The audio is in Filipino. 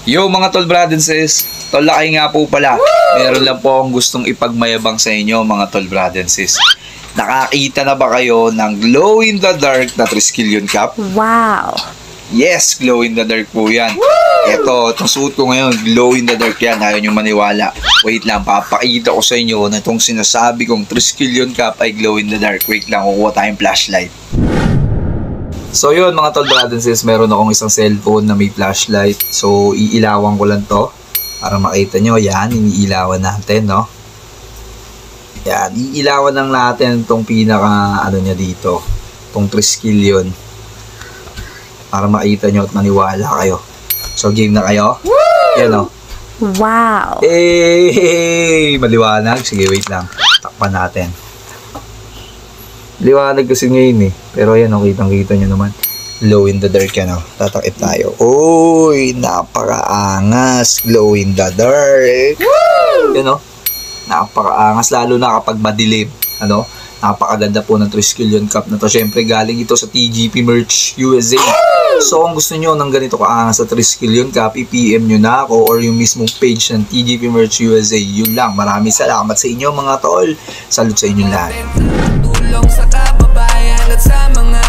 Yo mga tol, brad and sis, tol lakay nga po pala. Meron lang po akong gustong ipagmayabang sa inyo mga tol, brad and sis. Nakakita na ba kayo ng glow in the dark na Triskelion Cap? Wow! Yes, glow in the dark po yan. Eto, itong suot ko ngayon, glow in the dark yan. Ayaw nyo maniwala. Wait lang, papakita ko sa inyo na itong sinasabi kong Triskelion Cap ay glow in the dark. Wait lang, kukuha tayong flashlight. So yun mga tol, brad and sis, meron akong isang cellphone na may flashlight. So iilawan ko lang to para makita nyo. Yan, iniilawan natin, no? Yan, iilawan lang natin itong pinaka ano niya dito, itong Triskelion, para makita nyo at maniwala kayo. So game na kayo? Yan, no? Wow! Hey! Maliwanag? Sige, wait lang, takpan natin. Liwanag kasi ngayon eh. Pero ayan, kitang-kita nyo naman. Glow in the dark yan, oh. Tatakip tayo. Uy, napakaangas. Glow in the dark. Woo! Yan, oh. Napakaangas. Lalo na kapag madilim. Ano? Napakaganda po ng Triskelion Cap na to. Siyempre, galing ito sa TGP Merch USA. So, kung gusto nyo ng ganito kaangas sa Triskelion Cap, i-PM nyo na ako or yung mismong page ng TGP Merch USA. Yun lang. Maraming salamat sa inyo, mga tol. Salute sa inyo lahat. Tulong sa kababayan at sa mga